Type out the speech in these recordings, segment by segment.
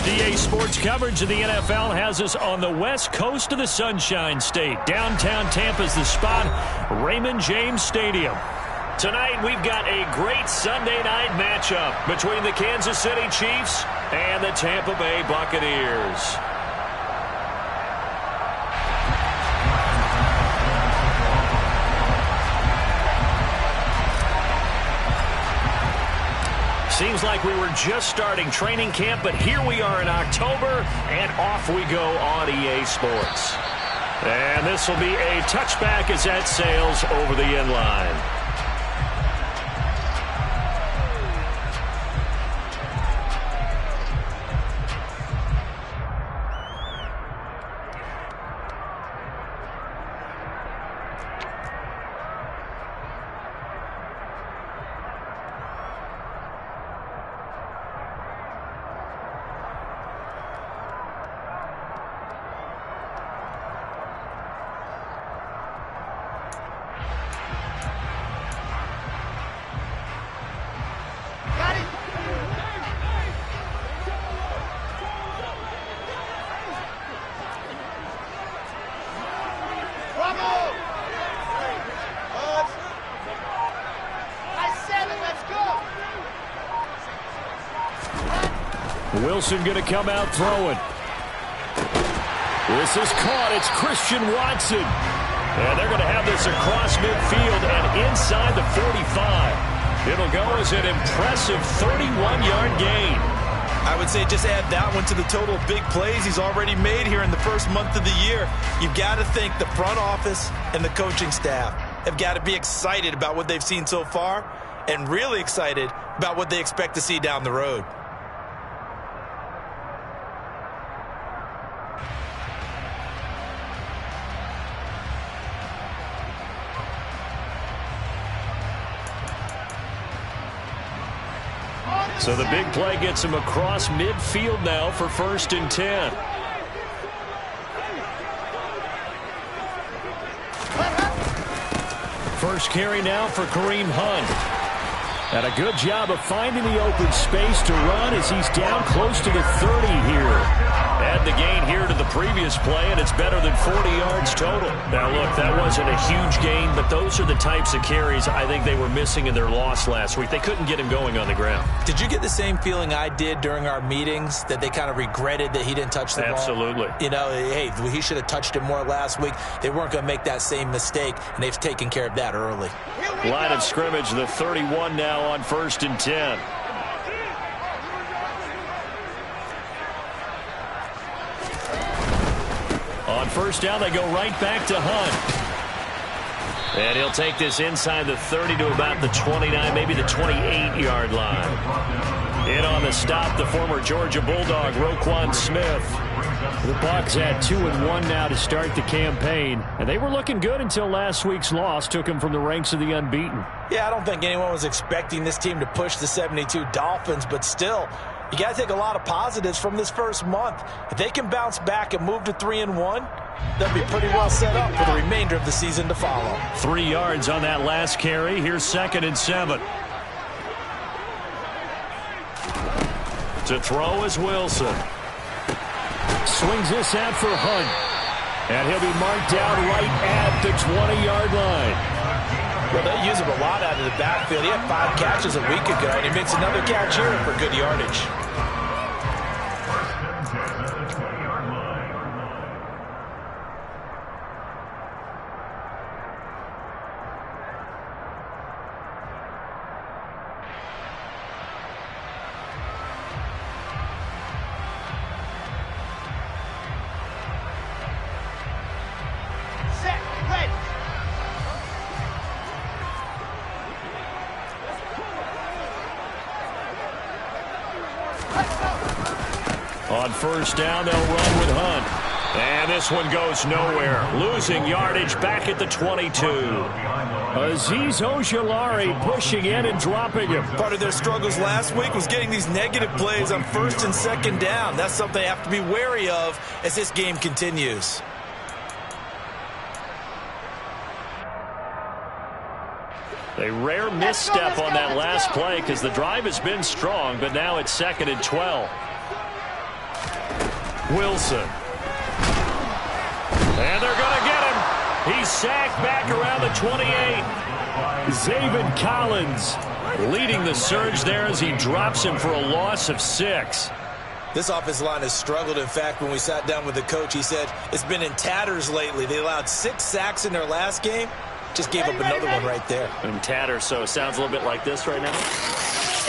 EA Sports coverage of the NFL has us on the west coast of the Sunshine State. Downtown Tampa's the spot, Raymond James Stadium. Tonight we've got a great Sunday night matchup between the Kansas City Chiefs and the Tampa Bay Buccaneers. Seems like we were just starting training camp, but here we are in October, and off we go on EA Sports. And this will be a touchback as that sails over the end line. Wilson going to come out throwing. This is caught. It's Christian Watson. And they're going to have this across midfield and inside the 45. It'll go as an impressive 31-yard gain. I would say just add that one to the total of big plays he's already made here in the first month of the year. You've got to think the front office and the coaching staff have got to be excited about what they've seen so far and really excited about what they expect to see down the road. So the big play gets him across midfield now for 1st and 10. First carry now for Kareem Hunt. And a good job of finding the open space to run as he's down close to the 30 here. Add the gain here to the previous play, and it's better than 40 yards total. Now, look, that wasn't a huge gain, but those are the types of carries I think they were missing in their loss last week. They couldn't get him going on the ground. Did you get the same feeling I did during our meetings, that they kind of regretted that he didn't touch the ball? Absolutely. You know, hey, he should have touched it more last week. They weren't going to make that same mistake, and they've taken care of that early. Line of scrimmage, the 31 now on 1st and 10. On first down, they go right back to Hunt. And he'll take this inside the 30 to about the 29, maybe the 28-yard line. In on the stop, the former Georgia Bulldog, Roquan Smith. The Bucs had 2-1 now to start the campaign, and they were looking good until last week's loss took them from the ranks of the unbeaten. Yeah, I don't think anyone was expecting this team to push the 72 Dolphins, but still, you got to take a lot of positives from this first month. If they can bounce back and move to 3-1, they'll be pretty well set up for the remainder of the season to follow. 3 yards on that last carry. Here's 2nd and 7. To throw is Wilson. Swings this out for Hunt. And he'll be marked down right at the 20-yard line. Well, they use him a lot out of the backfield. He had 5 catches a week ago, and he makes another catch here for good yardage. On first down, they'll run with Hunt. And this one goes nowhere. Losing yardage back at the 22. Azeez Ojulari pushing in and dropping him. Part of their struggles last week was getting these negative plays on 1st and 2nd down. That's something they have to be wary of as this game continues. A rare misstep on that last play because the drive has been strong, but now it's 2nd and 12. Wilson. And they're going to get him. He's sacked back around the 28. Zaven Collins leading the surge there as he drops him for a loss of 6. This offensive line has struggled. In fact, when we sat down with the coach, he said it's been in tatters lately. They allowed 6 sacks in their last game. Just gave up another one right there. In tatters, so it sounds a little bit like this right now.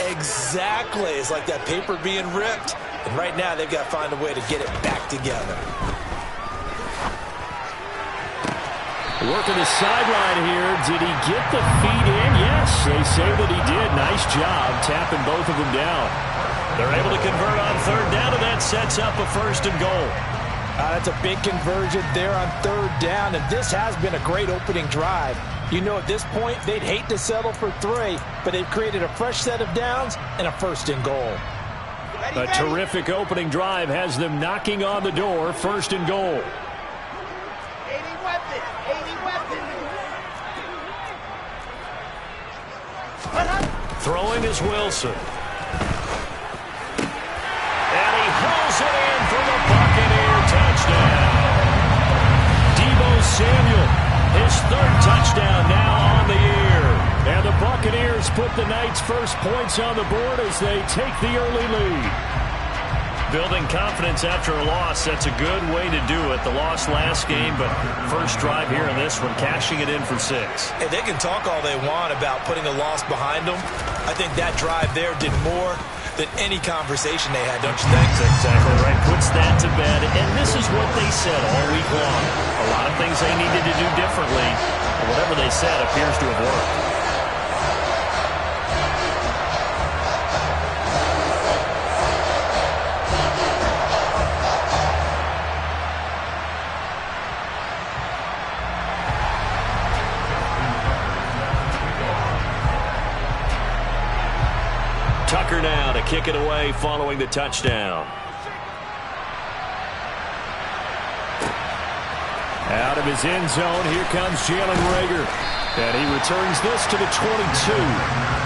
Exactly. It's like that paper being ripped. And right now, they've got to find a way to get it back together. Working the sideline here. Did he get the feet in? Yes, they say that he did. Nice job tapping both of them down. They're able to convert on 3rd down, and that sets up a 1st and goal. That's a big conversion there on 3rd down, and this has been a great opening drive. You know, at this point, they'd hate to settle for 3, but they've created a fresh set of downs and a 1st and goal. A terrific opening drive has them knocking on the door. 1st and goal. 80 weapons. 80 weapons. Throwing is Wilson. And he hauls it in for the Buccaneer touchdown. Deebo Samuel, his 3rd touchdown now on the year. And the Buccaneers put the night's first points on the board as they take the early lead. Building confidence after a loss, that's a good way to do it. The loss last game, but first drive here in this one, cashing it in for 6. And they can talk all they want about putting a loss behind them. I think that drive there did more than any conversation they had, don't you think? That's exactly right. Puts that to bed. And this is what they said all week long. A lot of things they needed to do differently. But whatever they said appears to have worked. Tucker now to kick it away following the touchdown. Out of his end zone, here comes Jalen Reagor. And he returns this to the 22.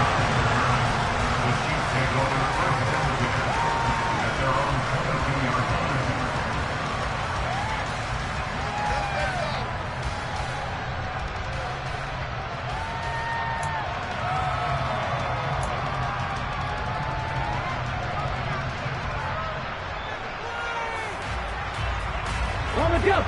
Go.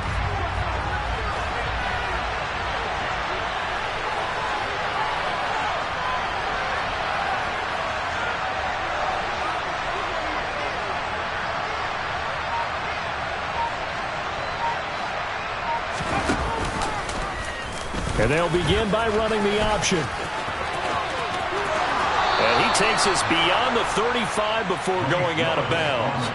And they'll begin by running the option. And he takes us beyond the 35 before going out of bounds.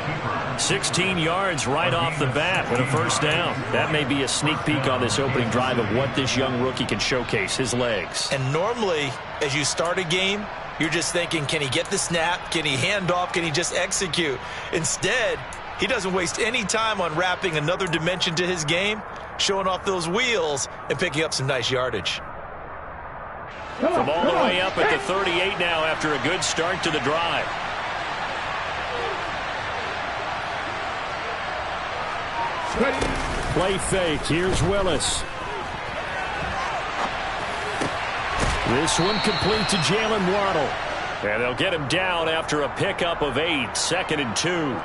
16 yards right off the bat and a 1st down. That may be a sneak peek on this opening drive of what this young rookie can showcase, his legs. And normally, as you start a game, you're just thinking, can he get the snap? Can he hand off? Can he just execute? Instead, he doesn't waste any time on wrapping another dimension to his game, showing off those wheels and picking up some nice yardage. From all the way up at the 38 now after a good start to the drive. Play fake. Here's Willis. This one complete to Jalen Waddle. And they'll get him down after a pickup of 8. 2nd and 2.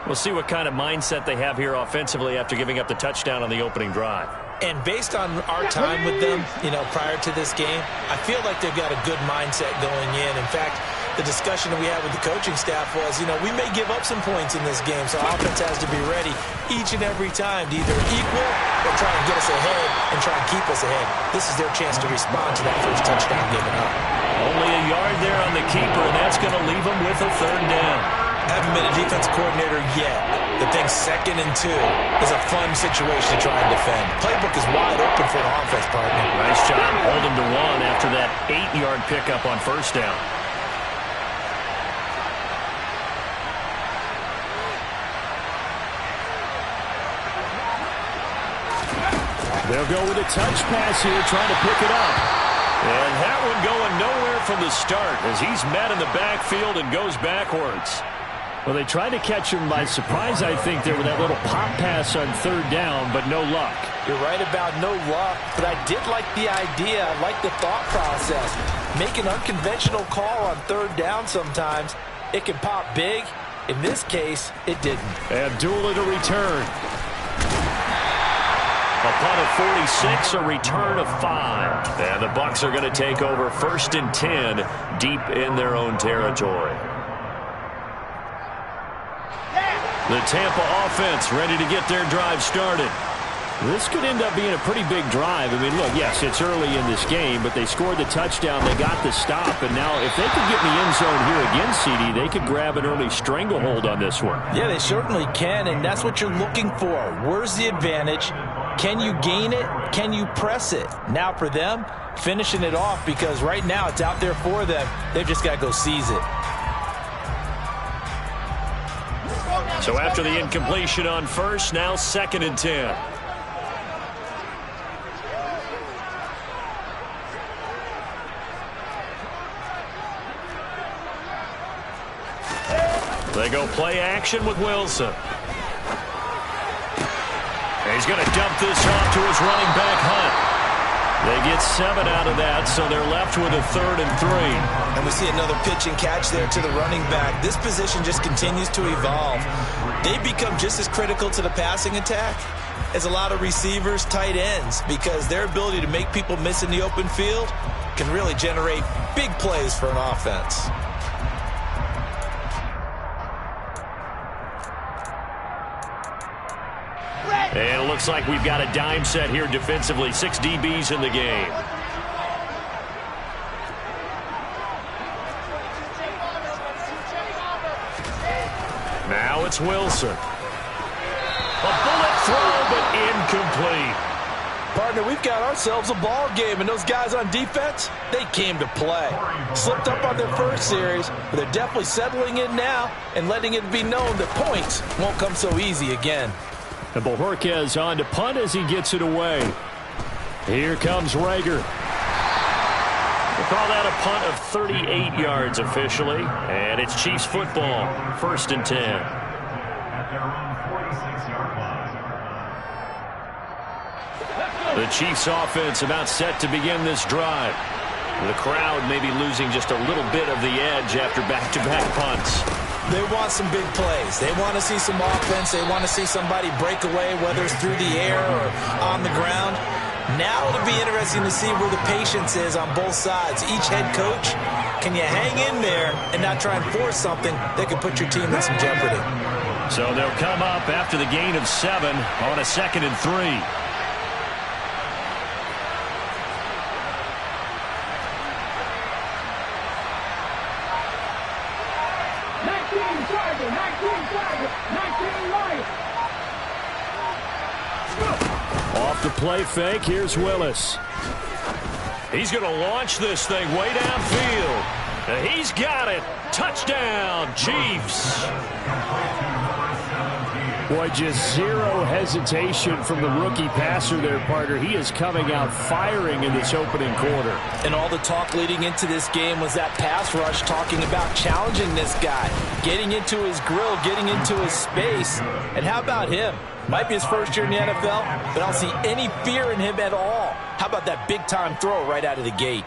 We'll see what kind of mindset they have here offensively after giving up the touchdown on the opening drive. And based on our time with them, prior to this game, I feel like they've got a good mindset going in. In fact, the discussion that we had with the coaching staff was, we may give up some points in this game, so our offense has to be ready each and every time to either equal or try and get us ahead and try and keep us ahead. This is their chance to respond to that first touchdown given up. Only a yard there on the keeper, and that's going to leave them with a 3rd down. Haven't been a defense coordinator yet. The thing 2nd and 2 is a fun situation to try and defend. Playbook is wide open for an offense partner. Nice job holding to 1 after that 8-yard pickup on 1st down. They'll go with a touch pass here, trying to pick it up. And that one going nowhere from the start as he's met in the backfield and goes backwards. Well, they tried to catch him by surprise, I think, there with that little pop pass on third down, but no luck. You're right about no luck, but I did like the idea. I like the thought process. Make an unconventional call on third down sometimes. It can pop big. In this case, it didn't. Abdullah to return. A punt of 46, a return of 5. And the Bucs are going to take over 1st and 10 deep in their own territory. The Tampa offense ready to get their drive started. This could end up being a pretty big drive. I mean, look, yes, it's early in this game, but they scored the touchdown, they got the stop, and now if they could get in the end zone here again, CD, they could grab an early stranglehold on this one. Yeah, they certainly can, and that's what you're looking for. Where's the advantage? Can you gain it? Can you press it? Now for them, finishing it off, because right now it's out there for them. They've just got to go seize it. So after the incompletion on first, now 2nd and 10. They go play action with Wilson. He's going to dump this off to his running back, Hunt. They get 7 out of that, so they're left with a 3rd and 3. And we see another pitch and catch there to the running back. This position just continues to evolve. They become just as critical to the passing attack as a lot of receivers, tight ends, because their ability to make people miss in the open field can really generate big plays for an offense. And it looks like we've got a dime set here defensively. 6 DBs in the game. Now it's Wilson. A bullet throw, but incomplete. Partner, we've got ourselves a ball game, and those guys on defense, they came to play. Slipped up on their first series, but they're definitely settling in now and letting it be known that points won't come so easy again. And Bojorquez on to punt as he gets it away. Here comes Rager. We'll call that a punt of 38 yards officially. And it's Chiefs football, 1st and 10. The Chiefs offense about set to begin this drive. The crowd may be losing just a little bit of the edge after back-to-back punts. They want some big plays. They want to see some offense. They want to see somebody break away, whether it's through the air or on the ground. Now it'll be interesting to see where the patience is on both sides. Each head coach, can you hang in there and not try and force something that could put your team in some jeopardy? So they'll come up after the gain of 7 on a 2nd and 3. Off the play fake, here's Willis. He's going to launch this thing way downfield. He's got it. Touchdown, Chiefs. Boy, just zero hesitation from the rookie passer there, partner. He is coming out firing in this opening quarter. And all the talk leading into this game was that pass rush, talking about challenging this guy, getting into his grill, getting into his space. And how about him? Might be his first year in the NFL, but I don't see any fear in him at all. How about that big-time throw right out of the gate?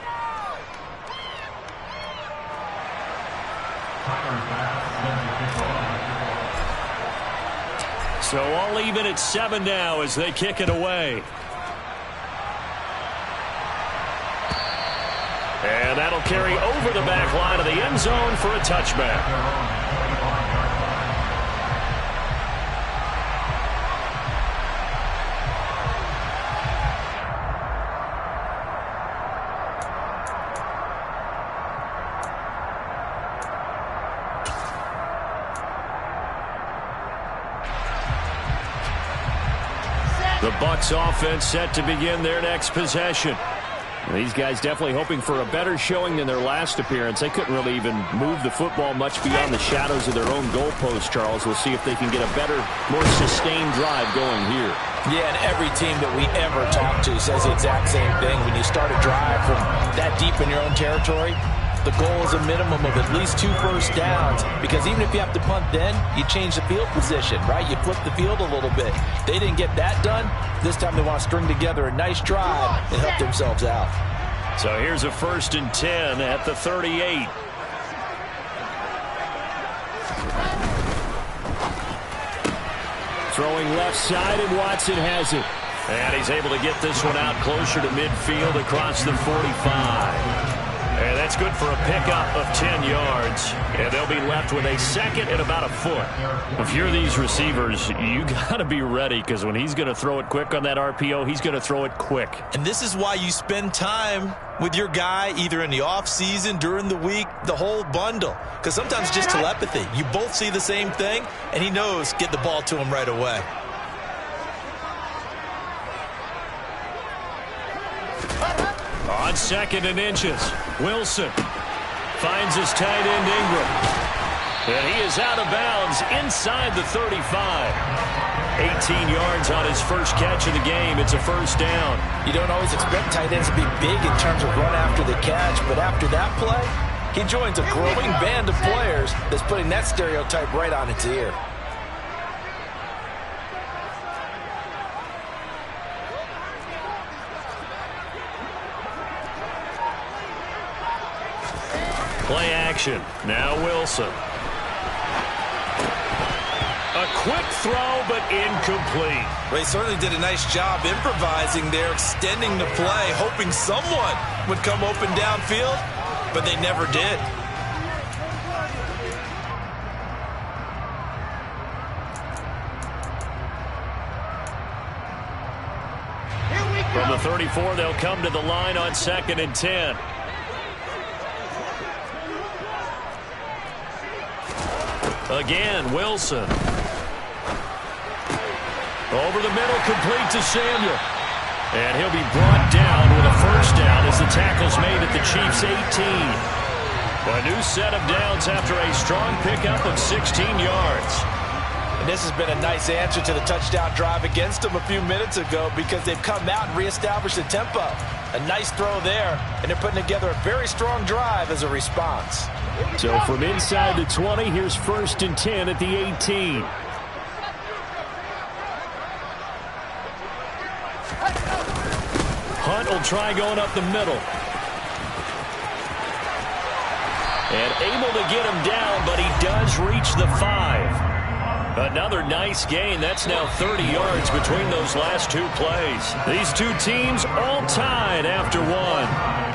So all even at 7 now as they kick it away. And that'll carry over the back line of the end zone for a touchback. The Bucs offense set to begin their next possession. These guys definitely hoping for a better showing than their last appearance. They couldn't really even move the football much beyond the shadows of their own goalpost, Charles. We'll see if they can get a better, more sustained drive going here. Yeah, and every team that we ever talk to says the exact same thing. When you start a drive from that deep in your own territory, the goal is a minimum of at least 2 first downs, because even if you have to punt then, you change the field position, right? You flip the field a little bit. They didn't get that done. This time they want to string together a nice drive and help themselves out. So here's a 1st and 10 at the 38. Throwing left side, and Watson has it. And he's able to get this one out closer to midfield across the 45. And that's good for a pickup of 10 yards. And they'll be left with a 2nd and about a foot. If you're these receivers, you got to be ready, because when he's going to throw it quick on that RPO, he's going to throw it quick. And this is why you spend time with your guy either in the offseason, during the week, the whole bundle. Because sometimes just telepathy. You both see the same thing, and he knows get the ball to him right away. On 2nd and inches, Wilson finds his tight end Ingram. And he is out of bounds inside the 35. 18 yards on his first catch of the game. It's a 1st down. You don't always expect tight ends to be big in terms of run after the catch, but after that play, he joins a growing band of players that's putting that stereotype right on its ear. Play action. Now Wilson. A quick throw, but incomplete. Well, he certainly did a nice job improvising there, extending the play, hoping someone would come open downfield, but they never did. From the 34, they'll come to the line on 2nd and 10. Again, Wilson. Over the middle, complete to Samuel. And he'll be brought down with a 1st down as the tackle's made at the Chiefs' 18. A new set of downs after a strong pickup of 16 yards. And this has been a nice answer to the touchdown drive against them a few minutes ago, because they've come out and reestablished the tempo. A nice throw there, and they're putting together a very strong drive as a response. So from inside the 20, here's 1st and 10 at the 18. Hunt will try going up the middle. And able to get him down, but he does reach the 5. Another nice gain. That's now 30 yards between those last 2 plays. These 2 teams all tied after 1.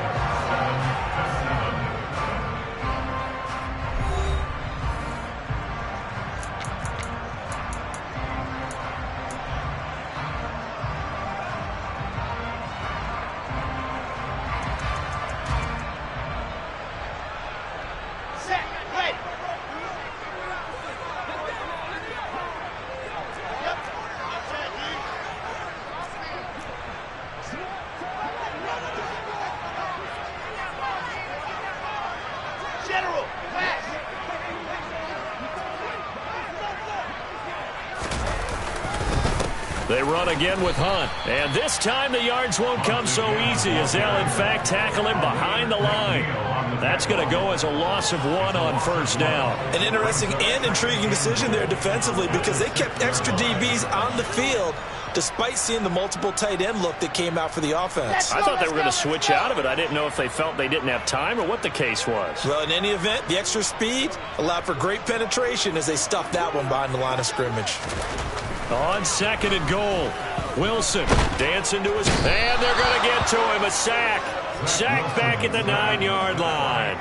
They run again with Hunt. And this time the yards won't come so easy, as they'll in fact tackle him behind the line. That's going to go as a loss of 1 on 1st down. An interesting and intriguing decision there defensively, because they kept extra DBs on the field despite seeing the multiple tight end look that came out for the offense. I thought they were going to switch out of it. I didn't know if they felt they didn't have time or what the case was. Well, in any event, the extra speed allowed for great penetration as they stuffed that one behind the line of scrimmage. On 2nd and goal, Wilson dancing to his... And they're going to get to him. A sack. Sack back at the 9-yard line.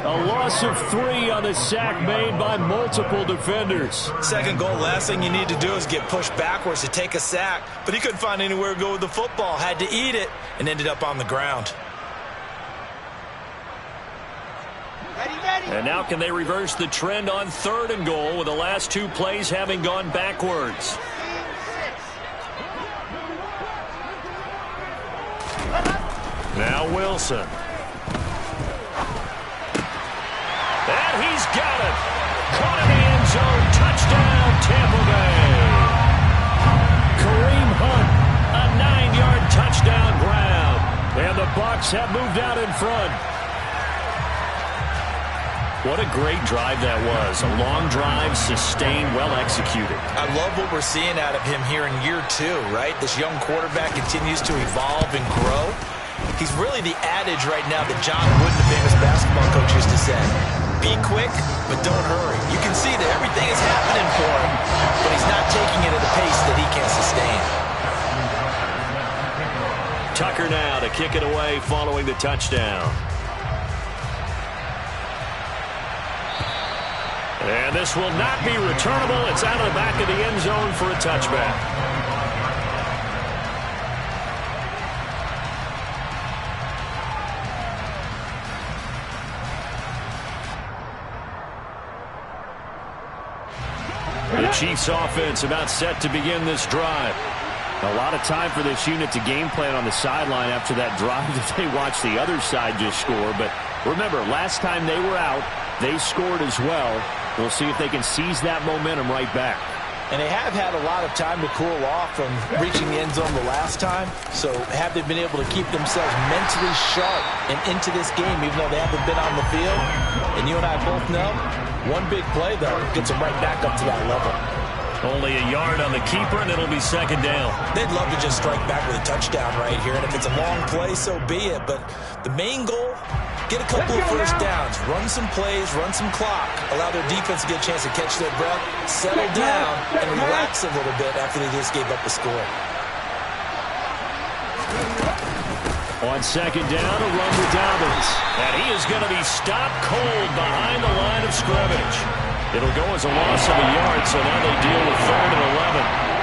A loss of 3 on the sack made by multiple defenders. 2nd goal, last thing you need to do is get pushed backwards to take a sack. But he couldn't find anywhere to go with the football. Had to eat it and ended up on the ground. And now can they reverse the trend on 3rd and goal, with the last 2 plays having gone backwards? Now Wilson. And he's got it. Caught in the end zone. Touchdown, Tampa Bay. Kareem Hunt, a 9-yard touchdown grab. And the Bucs have moved out in front. What a great drive that was. A long drive, sustained, well executed. I love what we're seeing out of him here in year 2, right? This young quarterback continues to evolve and grow. He's really the adage right now that John Wooden, the famous basketball coach, used to say. Be quick, but don't hurry. You can see that everything is happening for him, but he's not taking it at a pace that he can sustain. Tucker now to kick it away following the touchdown. And this will not be returnable. It's out of the back of the end zone for a touchback. The Chiefs offense about set to begin this drive. A lot of time for this unit to game plan on the sideline after that drive that they watched the other side just score. But remember, last time they were out, they scored as well. We'll see if they can seize that momentum right back. And they have had a lot of time to cool off from reaching the end zone the last time. So have they been able to keep themselves mentally sharp and into this game even though they haven't been on the field? And you and I both know, one big play, though, gets them right back up to that level. Only a yard on the keeper, and it'll be second down. They'd love to just strike back with a touchdown right here. And if it's a long play, so be it. But the main goal, get a couple of first downs, run some plays, run some clock, allow their defense to get a chance to catch their breath, settle down, and relax a little bit after they just gave up the score. On second down, a run with Dobbins. And he is going to be stopped cold behind the line of scrimmage. It'll go as a loss of a yard, so now they deal with 3rd and 11.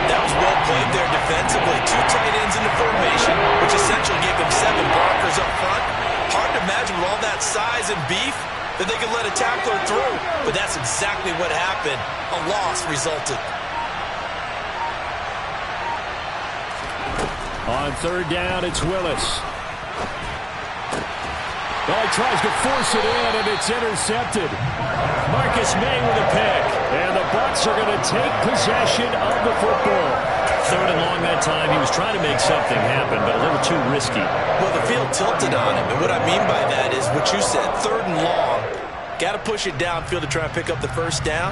That was well played there defensively. 2 tight ends in the formation, which essentially gave them 7 blockers up front. Hard to imagine with all that size and beef that they could let a tackler through. But that's exactly what happened. A loss resulted. On 3rd down, it's Willis. Well, he tries to force it in, and it's intercepted. Marcus May with a pick. And the Bucs are going to take possession of the football. 3rd and long that time. He was trying to make something happen, but a little too risky. Well, the field tilted on him, and what I mean by that is what you said. 3rd and long. Got to push it downfield to try and pick up the first down.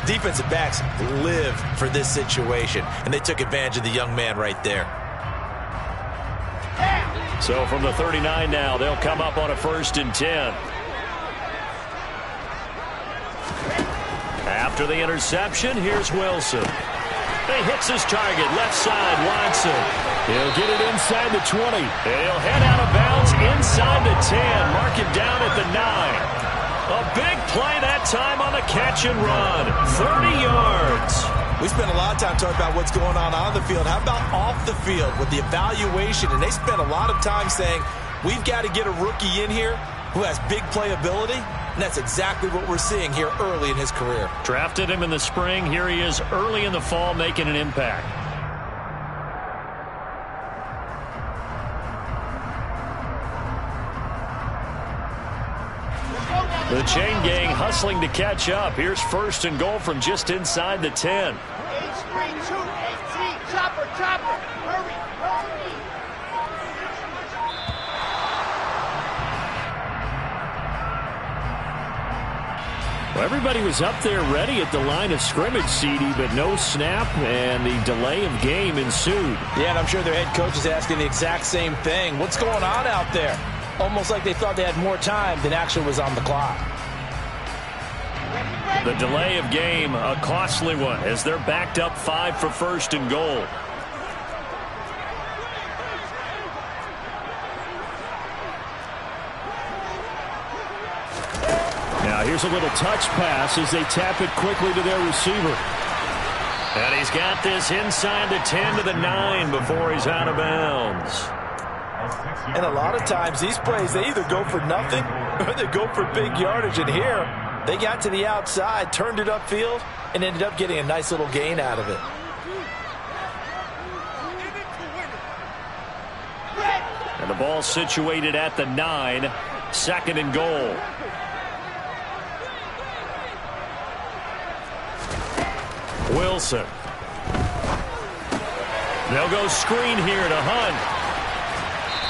Defensive backs live for this situation, and they took advantage of the young man right there. So from the 39 now, they'll come up on a 1st and 10. After the interception, here's Wilson. He hits his target, left side, Watson. He'll get it inside the 20. And he'll head out of bounds inside the 10. Mark him down at the 9. A big play that time on the catch and run. 30 yards. We spent a lot of time talking about what's going on the field. How about off the field with the evaluation? And they spent a lot of time saying, we've got to get a rookie in here who has big playability. And that's exactly what we're seeing here early in his career. Drafted him in the spring. Here he is early in the fall making an impact. The chain gang hustling to catch up. Here's 1st and goal from just inside the 10. Chopper, hurry. Well, everybody was up there ready at the line of scrimmage, CD, but no snap, and the delay of game ensued. Yeah, and I'm sure their head coach is asking the exact same thing. What's going on out there? Almost like they thought they had more time than actually was on the clock. The delay of game, a costly one, as they're backed up 5 for 1st and goal. Now here's a little touch pass as they tap it quickly to their receiver. And he's got this inside the 10 to the 9 before he's out of bounds. And a lot of times these plays, they either go for nothing or they go for big yardage. And here, they got to the outside, turned it upfield, and ended up getting a nice little gain out of it. And the ball situated at the 9, 2nd and goal. Wilson. They'll go screen here to Hunt.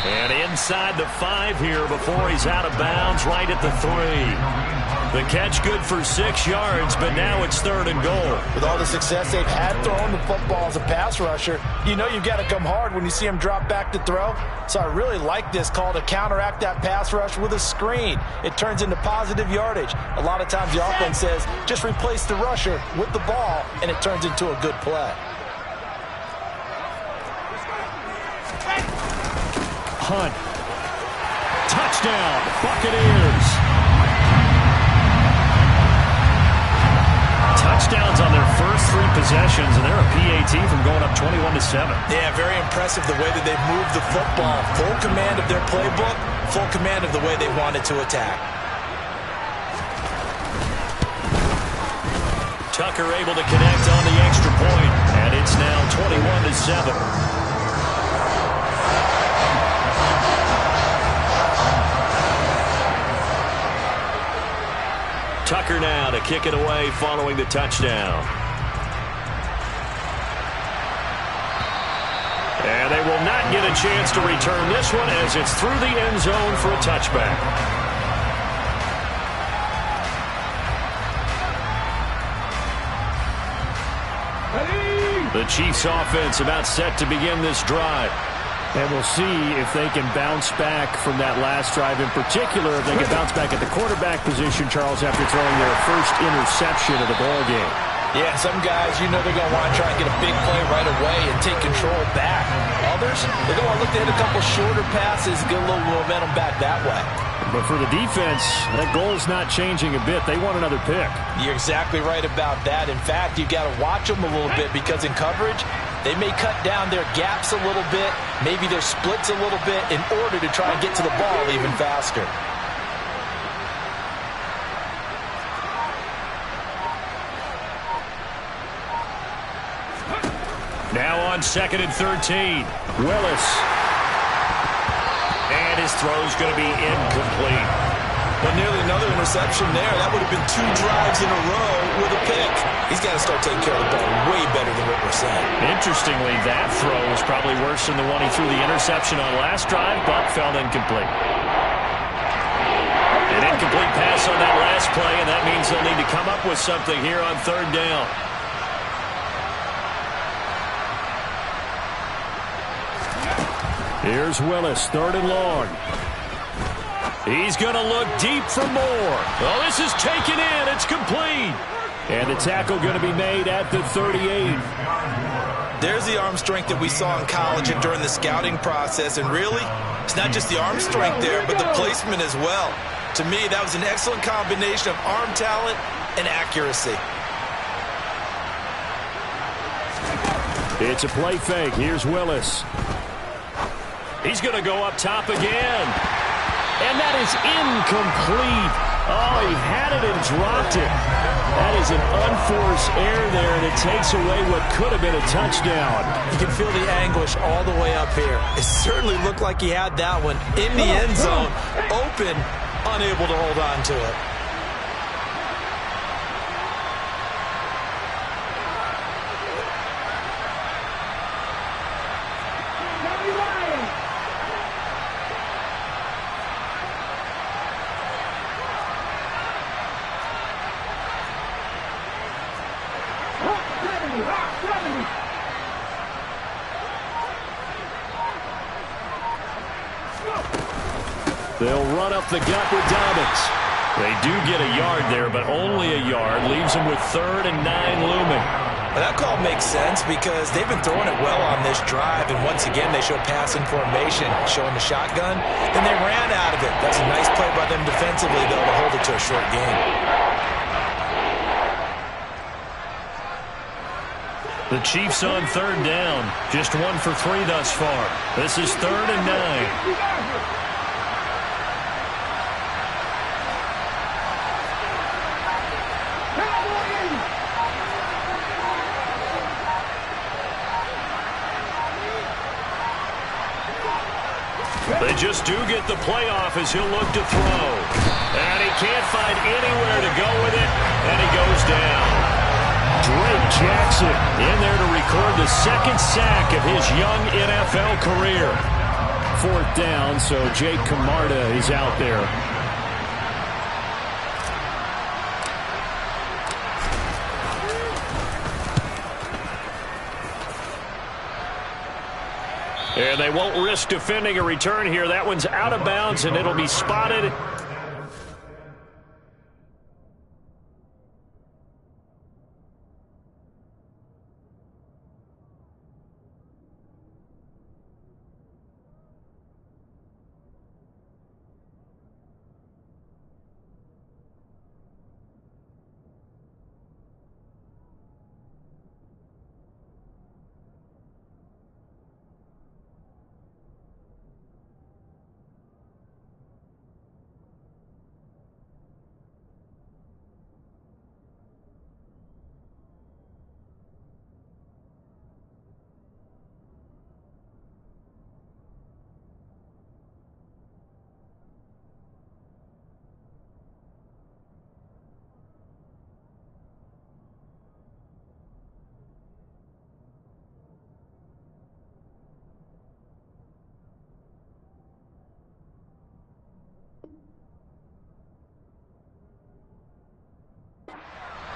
And inside the 5 here before he's out of bounds right at the 3. The catch good for 6 yards, but now it's 3rd and goal. With all the success they've had throwing the football as a pass rusher, you know you've got to come hard when you see him drop back to throw. So I really like this call to counteract that pass rush with a screen. It turns into positive yardage. A lot of times the offense says, just replace the rusher with the ball, and it turns into a good play. Hunt. Touchdown, Buccaneers. Touchdowns on their first 3 possessions, and they're a PAT from going up 21-7. Yeah, very impressive the way that they've moved the football. Full command of their playbook, full command of the way they wanted to attack. Tucker able to connect on the extra point, and it's now 21-7. Tucker now to kick it away following the touchdown. And they will not get a chance to return this one as it's through the end zone for a touchback. The Chiefs offense about set to begin this drive. And we'll see if they can bounce back from that last drive. In particular, if they can bounce back at the quarterback position, Charles, after throwing their first interception of the ball game. Yeah, some guys, you know they're going to want to try and get a big play right away and take control back. Others, they're going to look to hit a couple shorter passes, get a little momentum back that way. But for the defense, that goal's not changing a bit. They want another pick. You're exactly right about that. In fact, you've got to watch them a little bit because in coverage, they may cut down their gaps a little bit, maybe their splits a little bit in order to try and get to the ball even faster. Now on 2nd and 13. Willis. And his throw's going to be incomplete. But nearly another interception there. That would have been 2 drives in a row with a pick. He's got to start taking care of the ball way better than what we're saying. Interestingly, that throw was probably worse than the one he threw the interception on last drive, but fell incomplete. An incomplete pass on that last play, and that means they'll need to come up with something here on 3rd down. Here's Willis, 3rd and long. He's going to look deep for more. Oh, this is taken in. It's complete. And the tackle going to be made at the 38. There's the arm strength that we saw in college and during the scouting process. And really, it's not just the arm strength there, but the placement as well. To me, that was an excellent combination of arm talent and accuracy. It's a play fake. Here's Willis. He's going to go up top again. And that is incomplete. Oh, he had it and dropped it. That is an unforced error there, and it takes away what could have been a touchdown. You can feel the anguish all the way up here. It certainly looked like he had that one in the end zone, open, unable to hold on to it. They'll run up the gut with Dobbins. They do get a yard there, but only a yard. Leaves them with 3rd and 9 looming. Well, that call makes sense because they've been throwing it well on this drive, and once again they show passing formation, showing the shotgun. Then they ran out of it. That's a nice play by them defensively, though, to hold it to a short game. The Chiefs on 3rd down. Just 1 for 3 thus far. This is 3rd and 9. They just do get the playoff as he'll look to throw. And he can't find anywhere to go with it, and he goes down. Drake Jackson in there to record the 2nd sack of his young NFL career. 4th down, so Jake Camarda is out there. And they won't risk defending a return here. That one's out of bounds, and it'll be spotted.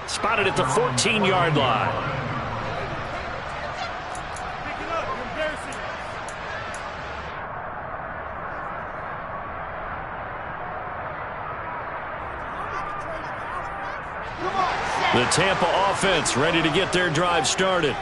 Spotted at the 14-yard line. The Tampa offense ready to get their drive started.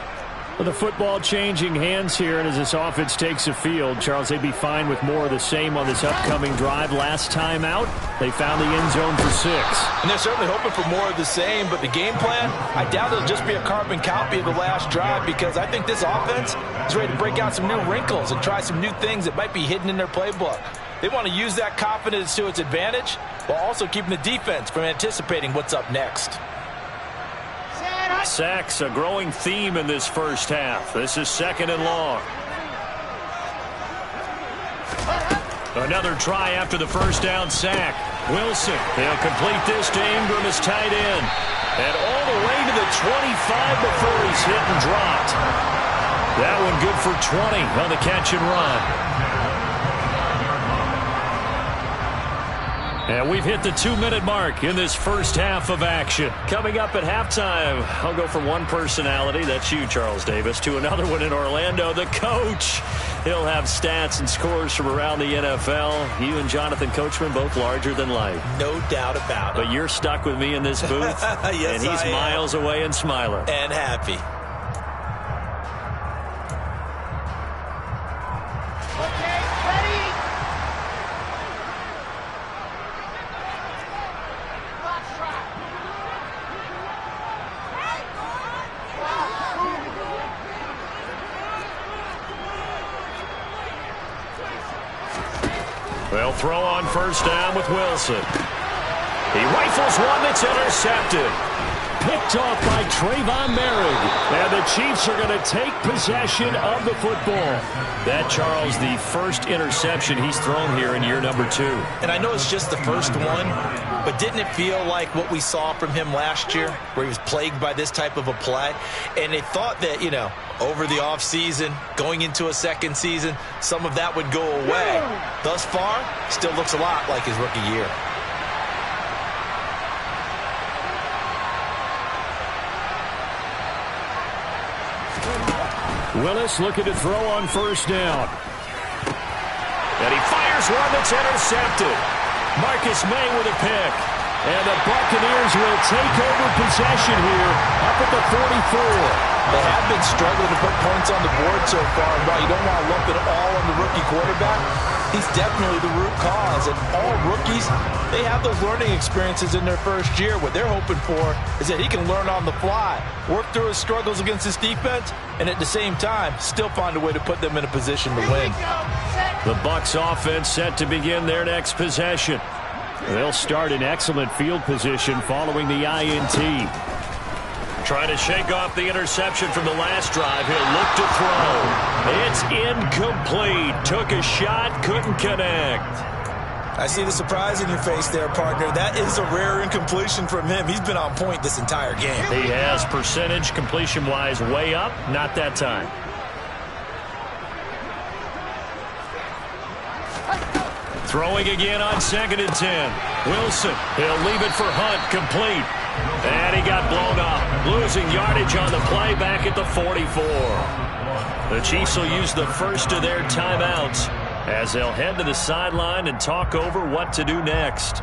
With the football changing hands here, and as this offense takes the field, Charles, they'd be fine with more of the same on this upcoming drive. Last time out, they found the end zone for 6. And they're certainly hoping for more of the same, but the game plan, I doubt it'll just be a carbon copy of the last drive, because I think this offense is ready to break out some new wrinkles and try some new things that might be hidden in their playbook. They want to use that confidence to its advantage while also keeping the defense from anticipating what's up next. Sacks, a growing theme in this first half. This is 2nd and long. Another try after the first down sack. Wilson, he'll complete this to Ingram, his tight end. And all the way to the 25 before he's hit and dropped. That one good for 20 on the catch and run. And we've hit the 2-minute mark in this first half of action. Coming up at halftime, I'll go from one personality, that's you, Charles Davis, to another one in Orlando, the coach. He'll have stats and scores from around the NFL. You and Jonathan Coachman, both larger than life. No doubt about it. But you're stuck with me in this booth, yes, and he's miles away and smiling. And happy. They'll throw on first down with Wilson. He rifles one that's intercepted. Picked off by Trayvon Merrick. And the Chiefs are going to take possession of the football. That, Charles, the first interception he's thrown here in year number 2. And I know it's just the first one, but didn't it feel like what we saw from him last year, where he was plagued by this type of a play? And they thought that, you know, over the offseason, going into a second season, some of that would go away. Thus far, still looks a lot like his rookie year. Willis looking to throw on first down. And he fires one that's intercepted. Marcus May with a pick. And the Buccaneers will take over possession here up at the 44. They have been struggling to put points on the board so far. And while you don't want to lump it all on the rookie quarterback, he's definitely the root cause. And all rookies, they have those learning experiences in their first year. What they're hoping for is that he can learn on the fly, work through his struggles against his defense, and at the same time, still find a way to put them in a position to win. The Bucs offense set to begin their next possession. They'll start in excellent field position following the INT. Trying to shake off the interception from the last drive. He'll look to throw. It's incomplete. Took a shot, couldn't connect. I see the surprise in your face there, partner. That is a rare incompletion from him. He's been on point this entire game. He has percentage completion-wise way up. Not that time. Throwing again on 2nd and 10. Wilson, he'll leave it for Hunt, complete. And he got blown up, losing yardage on the play back at the 44. The Chiefs will use the first of their timeouts as they'll head to the sideline and talk over what to do next.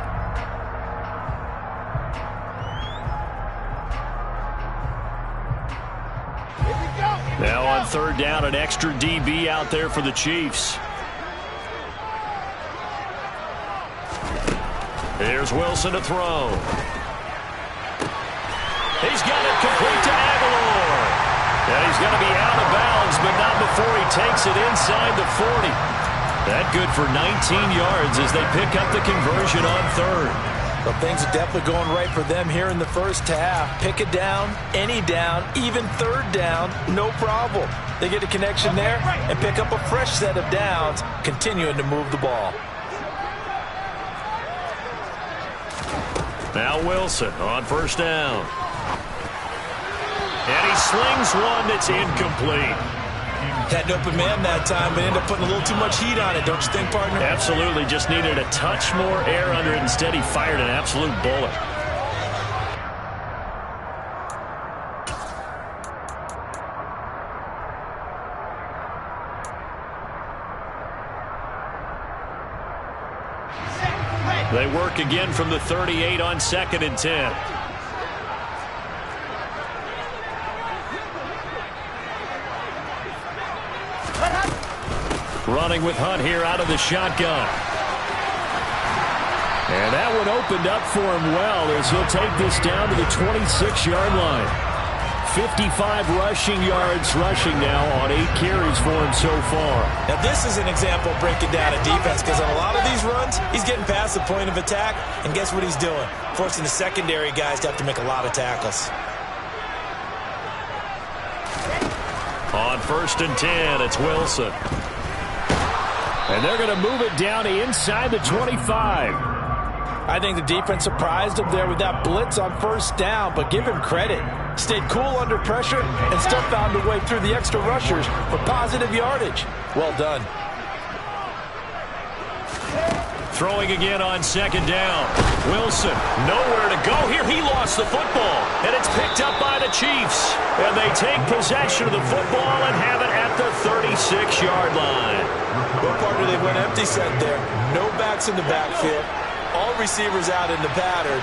Now on third down, an extra DB out there for the Chiefs. Here's Wilson to throw. He's got it complete to Aguilar. And he's going to be out of bounds, but not before he takes it inside the 40. That good for 19 yards as they pick up the conversion on third. Well, things are definitely going right for them here in the first half. Pick a down, any down, even third down, no problem. They get a connection there and pick up a fresh set of downs, continuing to move the ball. Now Wilson on first down. And he slings one that's incomplete. Had an open man that time, but ended up putting a little too much heat on it, don't you think, partner? Absolutely. Just needed a touch more air under it. Instead, he fired an absolute bullet. They work again from the 38 on 2nd and 10. Running with Hunt here out of the shotgun. And that one opened up for him well as he'll take this down to the 26-yard line. 55 rushing yards rushing now on 8 carries for him so far. Now this is an example of breaking down a defense, because on a lot of these runs, he's getting past the point of attack, and guess what he's doing? Forcing the secondary guys to have to make a lot of tackles. On 1st and 10, it's Wilson. And they're going to move it down to inside the 25. I think the defense surprised him there with that blitz on first down, but give him credit. Stayed cool under pressure and still found a way through the extra rushers for positive yardage. Well done. Throwing again on 2nd down. Wilson, nowhere to go here. He lost the football, and it's picked up by the Chiefs. And they take possession of the football and have it at the 36-yard line. Well, partner, they went empty set there. No backs in the backfield. All receivers out in the pattern.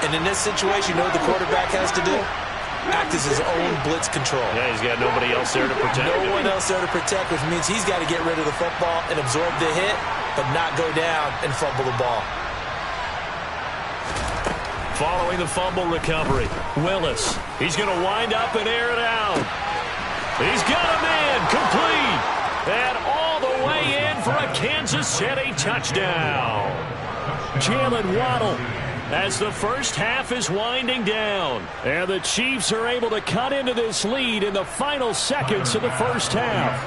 And in this situation, you know what the quarterback has to do? Act as his own blitz control. Yeah, he's got nobody else there to protect. No one else there to protect, which means he's got to get rid of the football and absorb the hit, but not go down and fumble the ball. Following the fumble recovery, Willis. He's going to wind up and air it out. He's got a man complete. And all the way in for a Kansas City touchdown. Jalen Waddle as the first half is winding down. And the Chiefs are able to cut into this lead in the final seconds of the first half.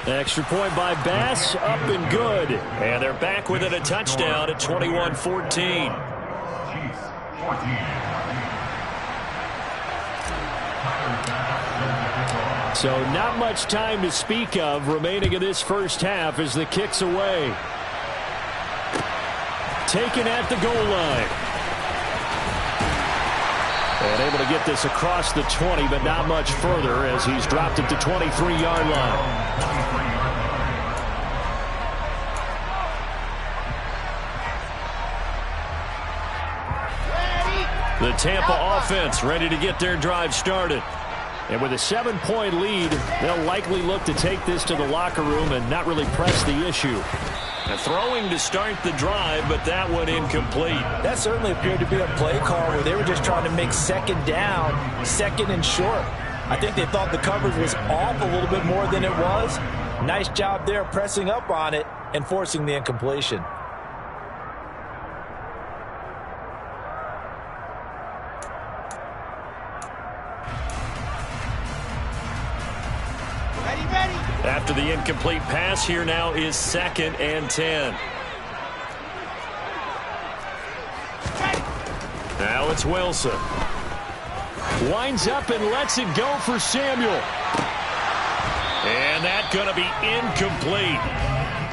Extra point by Bass, up and good. And they're back within a touchdown at 21-14. So not much time to speak of remaining in this first half as the kick's away. Taken at the goal line. And able to get this across the 20, but not much further as he's dropped it to 23-yard line. The Tampa offense ready to get their drive started. And with a 7-point lead, they'll likely look to take this to the locker room and not really press the issue. And throwing to start the drive, but that one incomplete. That certainly appeared to be a play call where they were just trying to make second down, second and short. I think they thought the coverage was off a little bit more than it was. Nice job there pressing up on it and forcing the incompletion. After the incomplete pass, here now is 2nd and 10. Now it's Wilson. Winds up and lets it go for Samuel. And that's going to be incomplete.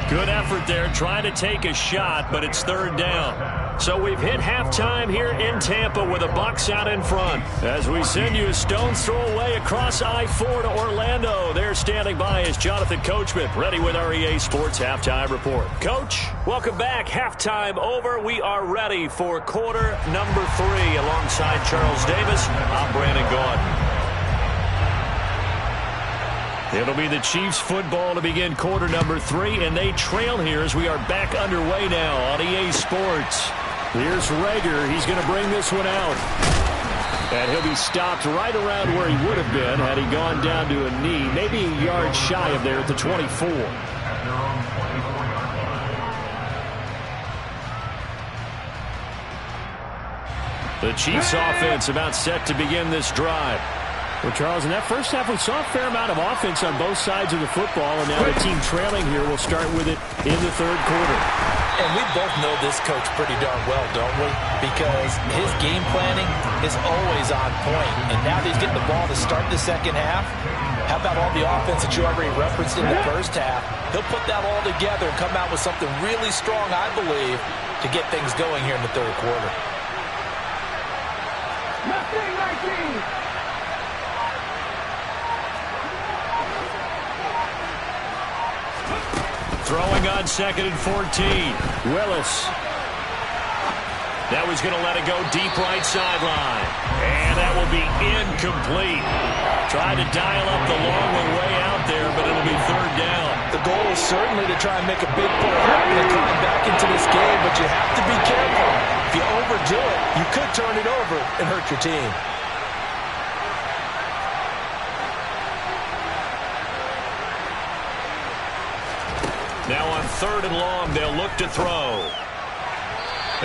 Good effort there, trying to take a shot, but it's third down. So we've hit halftime here in Tampa with the Bucs out in front. As we send you a stone's throw away across I-4 to Orlando. There standing by is Jonathan Coachman, ready with our EA Sports Halftime Report. Coach, welcome back. Halftime over. We are ready for quarter number 3. Alongside Charles Davis, I'm Brandon Gaudin. It'll be the Chiefs football to begin quarter number 3, and they trail here as we are back underway now on EA Sports. Here's Rager. He's going to bring this one out. And he'll be stopped right around where he would have been had he gone down to a knee, maybe a yard shy of there at the 24. The Chiefs offense about set to begin this drive. Well, Charles, in that first half, we saw a fair amount of offense on both sides of the football, and now the team trailing here will start with it in the third quarter. And we both know this coach pretty darn well, don't we? Because his game planning is always on point. And now that he's getting the ball to start the second half, how about all the offense that you already referenced in the first half? He'll put that all together and come out with something really strong, I believe, to get things going here in the third quarter. Throwing on 2nd and 14. Willis. That was going to let it go deep right sideline. And that will be incomplete. Tried to dial up the long one way out there, but it'll be third down. The goal is certainly to try and make a big play happen and climb back into this game, but you have to be careful. If you overdo it, you could turn it over and hurt your team. Now on 3rd and long, they'll look to throw.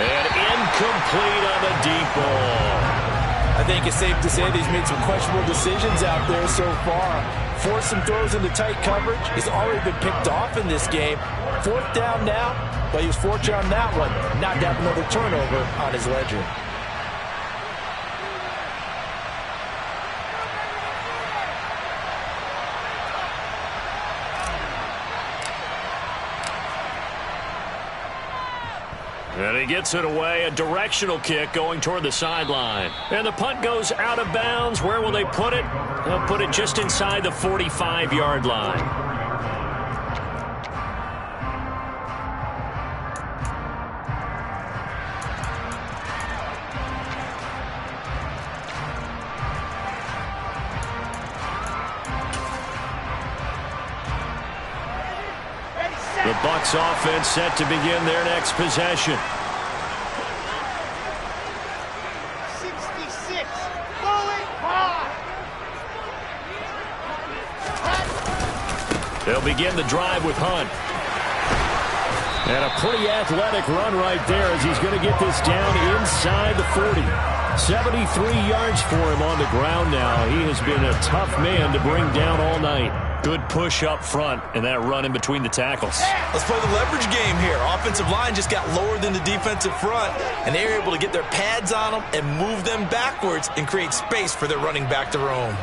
And incomplete on the deep ball. I think it's safe to say that he's made some questionable decisions out there so far. Forced some throws into tight coverage. He's already been picked off in this game. 4th down now, but he was fortunate on that one. Not to have another turnover on his ledger. And he gets it away, a directional kick going toward the sideline. And the punt goes out of bounds. Where will they put it? They'll put it just inside the 45-yard line. The Bucs offense set to begin their next possession. 66, going hard. They'll begin the drive with Hunt. And a pretty athletic run right there as he's going to get this down inside the 40. 73 yards for him on the ground now. He has been a tough man to bring down all night. Good push up front and that run in between the tackles. Let's play the leverage game here. Offensive line just got lower than the defensive front, and they were able to get their pads on them and move them backwards and create space for their running back to roam.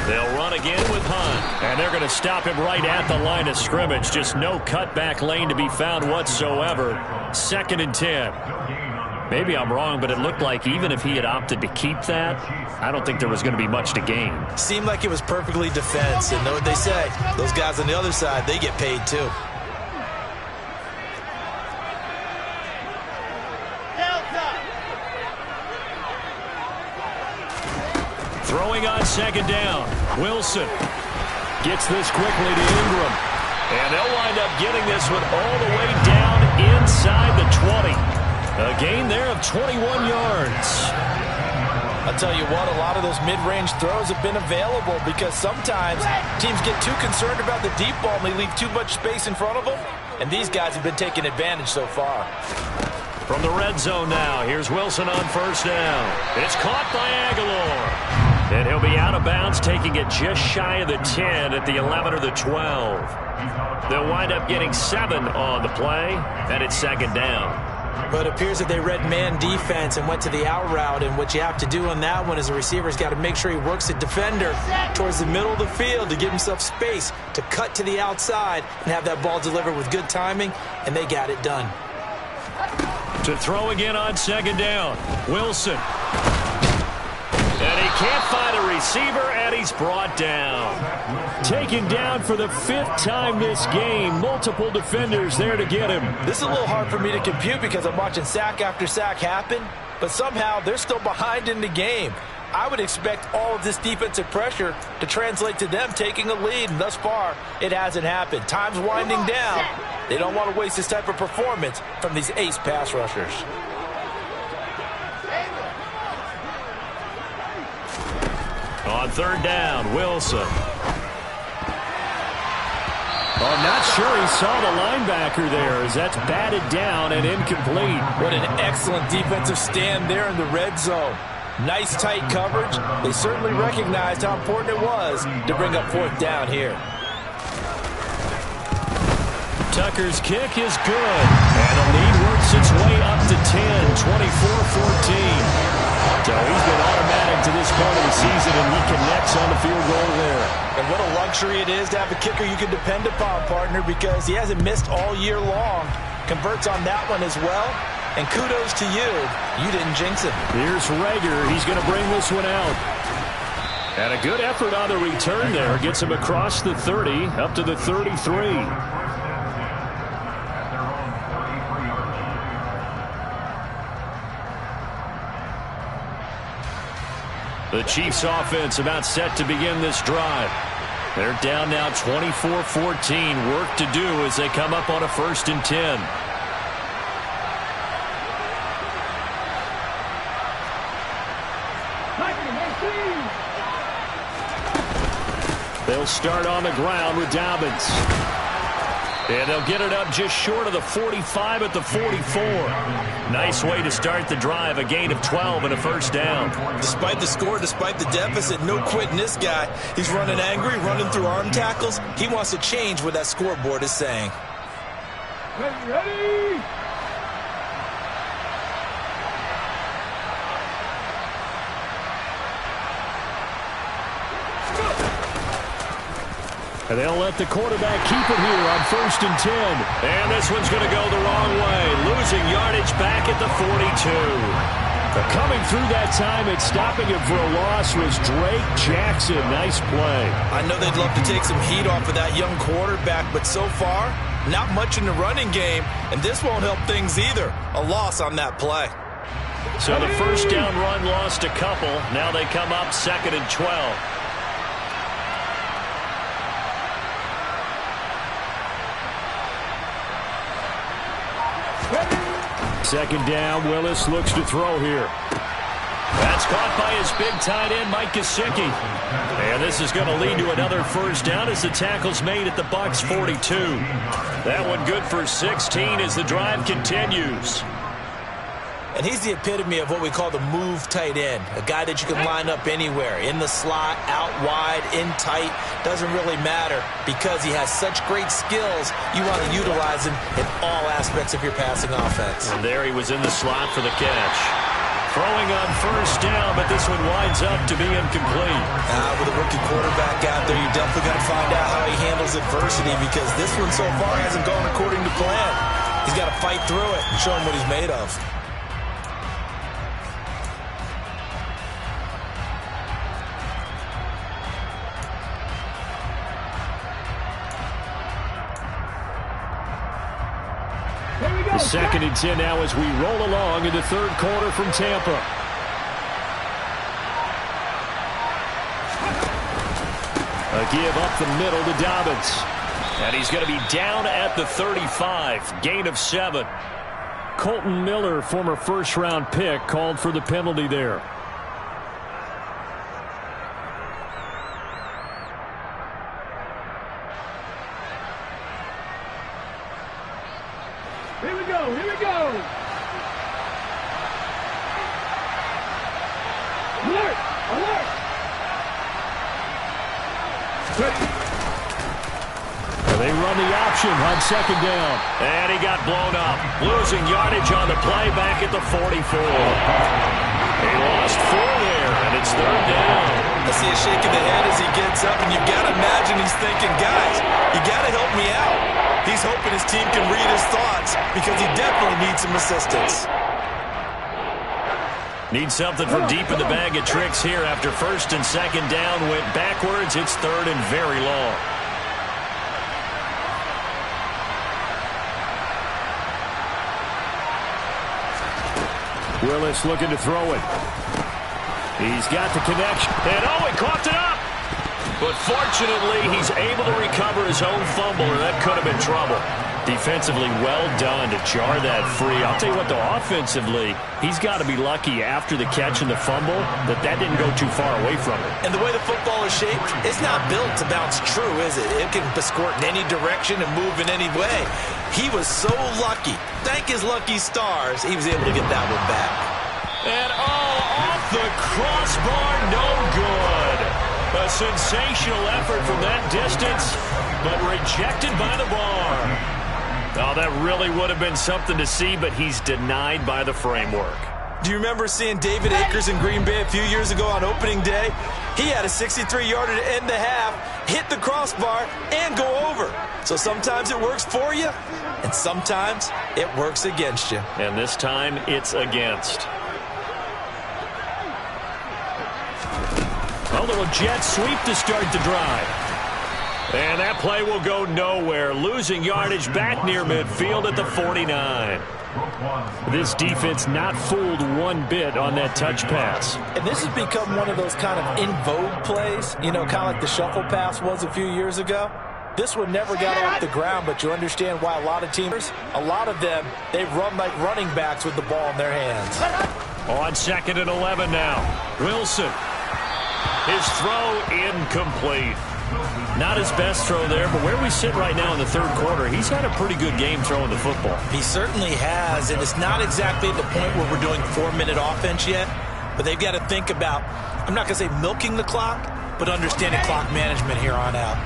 They'll run again with Hunt. And they're going to stop him right at the line of scrimmage. Just no cutback lane to be found whatsoever. 2nd and 10. Maybe I'm wrong, but it looked like even if he had opted to keep that, I don't think there was going to be much to gain. Seemed like it was perfectly defense. And know what they say? Those guys on the other side, they get paid too. Throwing on 2nd down. Wilson gets this quickly to Ingram. And they'll wind up getting this one all the way down inside the 20. A gain there of 21 yards. I'll tell you what, a lot of those mid-range throws have been available because sometimes teams get too concerned about the deep ball and they leave too much space in front of them. And these guys have been taking advantage so far. From the red zone now, here's Wilson on 1st down. It's caught by Aguilar. And he'll be out of bounds, taking it just shy of the 10 at the 11 or the 12. They'll wind up getting 7 on the play, and it's 2nd down. But it appears that they read man defense and went to the out route, and what you have to do on that one is the receiver's got to make sure he works the defender towards the middle of the field to give himself space to cut to the outside and have that ball delivered with good timing, and they got it done. To throw again on second down, Wilson. And he can't find a receiver, and he's brought down. Taken down for the 5th time this game. Multiple defenders there to get him. This is a little hard for me to compute because I'm watching sack after sack happen, but somehow they're still behind in the game. I would expect all of this defensive pressure to translate to them taking a lead, and thus far, it hasn't happened. Time's winding down. They don't want to waste this type of performance from these ace pass rushers. On third down, Wilson. Oh, I'm not sure he saw the linebacker there as that's batted down and incomplete. What an excellent defensive stand there in the red zone. Nice tight coverage. They certainly recognized how important it was to bring up 4th down here. Tucker's kick is good. And the lead works its way up to 10, 24-14. So he's been automatic to this part of the season, and he connects on the field goal there. And what a luxury it is to have a kicker you can depend upon, partner, because he hasn't missed all year long. Converts on that one as well. And kudos to you. You didn't jinx him. Here's Rager. He's going to bring this one out. And a good effort on the return there. Gets him across the 30, up to the 33. The Chiefs offense about set to begin this drive. They're down now 24-14. Work to do as they come up on a 1st and 10. They'll start on the ground with Dobbins. And they'll get it up just short of the 45 at the 44. Nice way to start the drive. A gain of 12 and a 1st down. Despite the score, despite the deficit, no quitting this guy. He's running angry, running through arm tackles. He wants to change what that scoreboard is saying. Ready? And they'll let the quarterback keep it here on 1st and 10. And this one's going to go the wrong way. Losing yardage back at the 42. But coming through that time and stopping him for a loss was Drake Jackson. Nice play. I know they'd love to take some heat off of that young quarterback, but so far, not much in the running game, and this won't help things either. A loss on that play. So the 1st down run lost a couple. Now they come up 2nd and 12. Second down, Willis looks to throw here. That's caught by his big tight end, Mike Gesicki. And this is going to lead to another 1st down as the tackle's made at the Bucs 42. That one good for 16 as the drive continues. And he's the epitome of what we call the move tight end. A guy that you can line up anywhere. In the slot, out wide, in tight. Doesn't really matter because he has such great skills. You want to utilize him in all aspects of your passing offense. And there he was in the slot for the catch. Throwing on 1st down, but this one winds up to be incomplete. With a rookie quarterback out there, you're definitely going to find out how he handles adversity because this one so far hasn't gone according to plan. He's got to fight through it and show him what he's made of. The 2nd and 10 now as we roll along in the 3rd quarter from Tampa. A give up the middle to Dobbins. And he's going to be down at the 35. Gain of 7. Colton Miller, former 1st-round pick, called for the penalty there. Here we go, here we go. Alert, alert. A They run the option on second down. And he got blown up. Losing yardage on the play back at the 44. He lost 4 there, and it's third down. I see a shake of the head as he gets up, and you've got to imagine he's thinking, guys, you got to help me out. He's hoping his team can read his thoughts because he definitely needs some assistance. Needs something from deep in the bag of tricks here after first and second down went backwards. It's third and very long. Willis looking to throw it. He's got the connection. And he coughed it up. But fortunately, he's able to recover his own fumble, or that could have been trouble. Defensively, well done to jar that free. I'll tell you what, though, offensively, he's got to be lucky after the catch and the fumble that didn't go too far away from it. And the way the football is shaped, it's not built to bounce true, is it? It can squirt in any direction and move in any way. He was so lucky. Thank his lucky stars, he was able to get that one back. And off the crossbar, no good. A sensational effort from that distance, but rejected by the bar. Oh, that really would have been something to see, but he's denied by the framework. Do you remember seeing David Akers in Green Bay a few years ago on opening day? He had a 63-yarder to end the half, hit the crossbar, and go over. So sometimes it works for you, and sometimes it works against you. And this time, it's against. A little jet sweep to start the drive. And that play will go nowhere. Losing yardage back near midfield at the 49. This defense not fooled one bit on that touch pass. And this has become one of those kind of in vogue plays, you know, kind of like the shuffle pass was a few years ago. This one never got off the ground, but you understand why a lot of teams, a lot of them, they run like running backs with the ball in their hands. On second and 11 now. Wilson. His throw incomplete. Not his best throw there, but where we sit right now in the third quarter, he's had a pretty good game throwing the football. He certainly has, and it's not exactly at the point where we're doing 4-minute offense yet, but they've got to think about, I'm not going to say milking the clock, but understanding clock management here on out.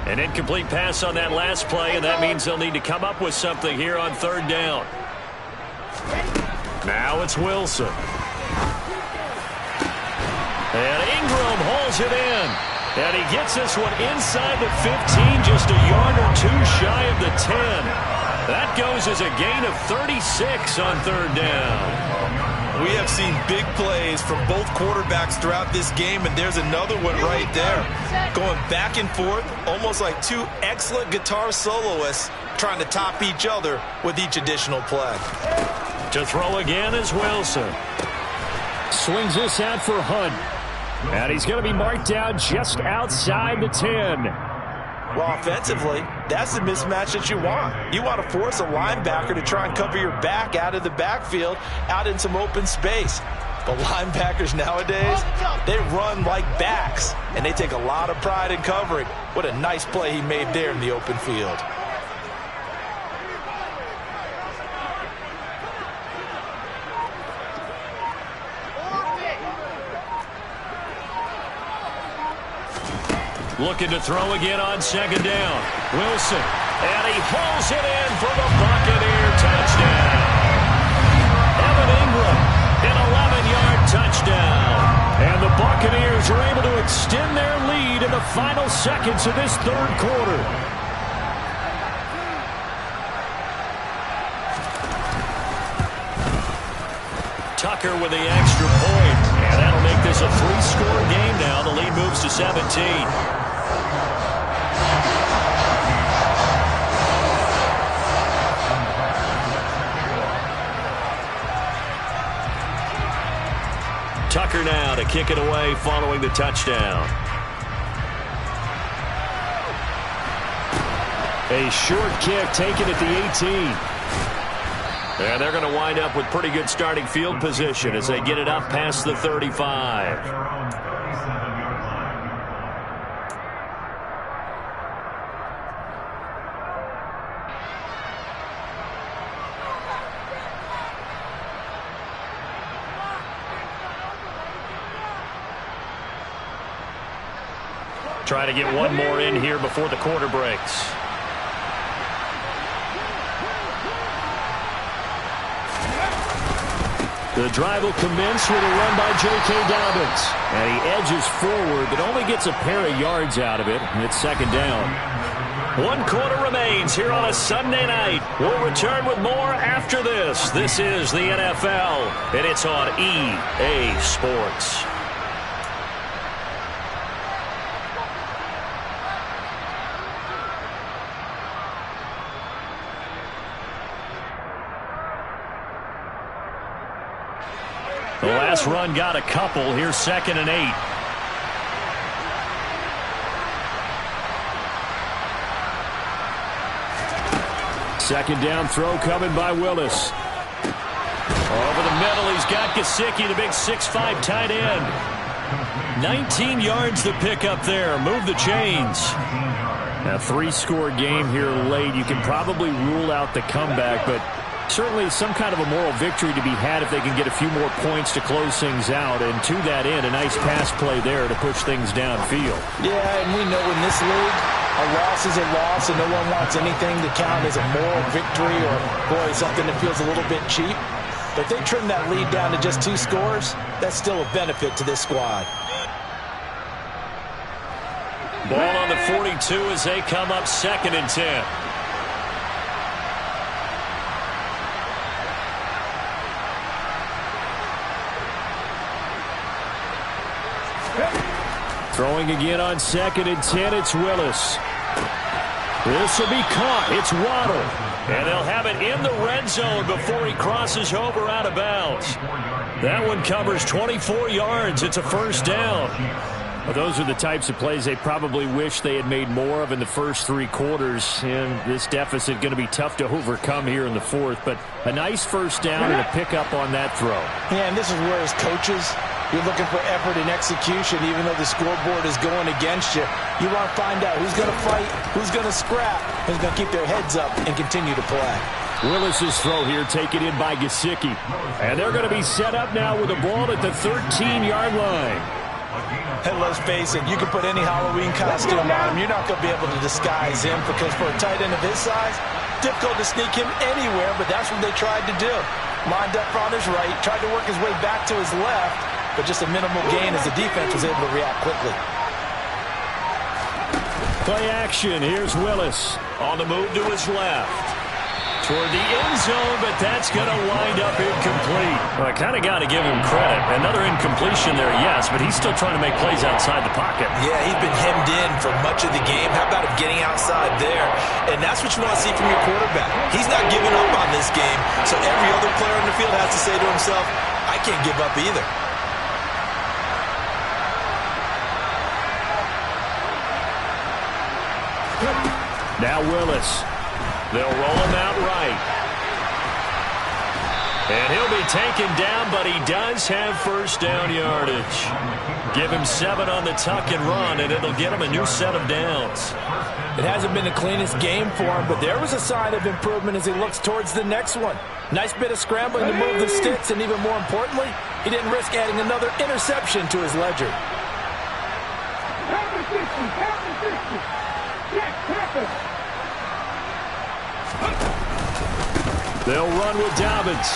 An incomplete pass on that last play, and that means they'll need to come up with something here on third down. Now it's Wilson. And Ingram hauls it in. And he gets this one inside the 15, just a yard or two shy of the 10. That goes as a gain of 36 on third down. We have seen big plays from both quarterbacks throughout this game, and there's another one right there. Going back and forth, almost like two excellent guitar soloists trying to top each other with each additional play. To throw again is Wilson. Swings this out for Hunt. And he's going to be marked down just outside the 10. Well, offensively, that's the mismatch that you want. You want to force a linebacker to try and cover your back out of the backfield, out in some open space. But linebackers nowadays, they run like backs, and they take a lot of pride in covering. What a nice play he made there in the open field. Looking to throw again on second down. Wilson. And he pulls it in for the Buccaneer touchdown. Evan Ingram, an 11-yard touchdown. And the Buccaneers are able to extend their lead in the final seconds of this third quarter. Tucker with the extra point. And that'll make this a 3-score game now. The lead moves to 17. Tucker now to kick it away following the touchdown. A short kick taken at the 18. And they're going to wind up with pretty good starting field position as they get it up past the 35. Try to get one more in here before the quarter breaks. The drive will commence with a run by J.K. Dobbins. And he edges forward, but only gets a pair of yards out of it. And it's second down. 1 quarter remains here on a Sunday night. We'll return with more after this. This is the NFL, and it's on EA Sports. The last run got a couple. Here's 2nd and 8. Second down throw coming by Willis. Over the middle, he's got Gesicki, the big 6'5" tight end. 19 yards to pick up there. Move the chains. A 3-score game here late. You can probably rule out the comeback, but certainly some kind of a moral victory to be had if they can get a few more points to close things out. And to that end, a nice pass play there to push things downfield. Yeah, and we know in this league, a loss is a loss, and no one wants anything to count as a moral victory or, boy, something that feels a little bit cheap. But if they trim that lead down to just 2 scores, that's still a benefit to this squad. Ball on the 42 as they come up 2nd and 10. Throwing again on 2nd and 10, it's Willis. This will be caught. It's Waddle. And they'll have it in the red zone before he crosses over out of bounds. That one covers 24 yards. It's a first down. Well, those are the types of plays they probably wish they had made more of in the first 3 quarters. And this deficit going to be tough to overcome here in the 4th. But a nice first down and a pickup on that throw. Yeah, and this is where as coaches, you're looking for effort and execution, even though the scoreboard is going against you. You want to find out who's going to fight, who's going to scrap, who's going to keep their heads up and continue to play. Willis's throw here taken in by Gesicki. And they're going to be set up now with the ball at the 13-yard line. And let's face it, you can put any Halloween costume on him. You're not going to be able to disguise him because for a tight end of his size, difficult to sneak him anywhere, but that's what they tried to do. Lined up on his right, tried to work his way back to his left, but just a minimal gain as the defense was able to react quickly. Play action. Here's Willis on the move to his left. Toward the end zone, but that's going to wind up incomplete. Well, I kind of got to give him credit. Another incompletion there, yes, but he's still trying to make plays outside the pocket. Yeah, he's been hemmed in for much of the game. How about him getting outside there? And that's what you want to see from your quarterback. He's not giving up on this game, so every other player in the field has to say to himself, I can't give up either. Now Willis. They'll roll him out right. And he'll be taken down, but he does have first down yardage. Give him 7 on the tuck and run, and it'll get him a new set of downs. It hasn't been the cleanest game for him, but there was a sign of improvement as he looks towards the next one. Nice bit of scrambling to move the sticks, and even more importantly, he didn't risk adding another interception to his ledger. They'll run with Dobbins.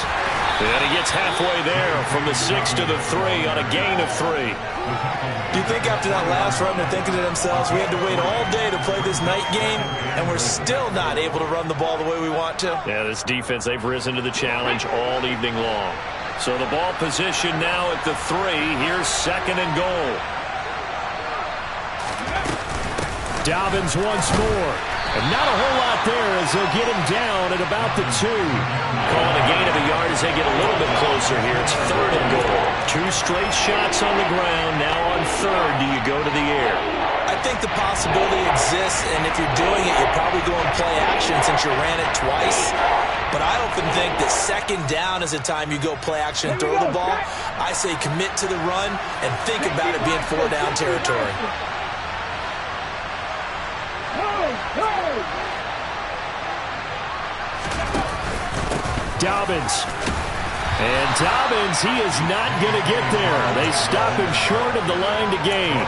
And he gets halfway there from the 6 to the 3 on a gain of 3. Do you think after that last run they're thinking to themselves, we had to wait all day to play this night game, and we're still not able to run the ball the way we want to? Yeah, this defense, they've risen to the challenge all evening long. So the ball position now at the 3. Here's 2nd and goal. Dobbins once more. And not a whole lot there as they'll get him down at about the 2. Calling a gain of a yard as they get a little bit closer here. It's 3rd and goal. 2 straight shots on the ground. Now on 3rd, do you go to the air? I think the possibility exists, and if you're doing it, you're probably going play action since you ran it twice. But I often think that 2nd down is the time you go play action and throw the ball. I say commit to the run and think about it being 4-down territory. Dobbins. And Dobbins, he is not going to get there. They stop him short of the line to gain.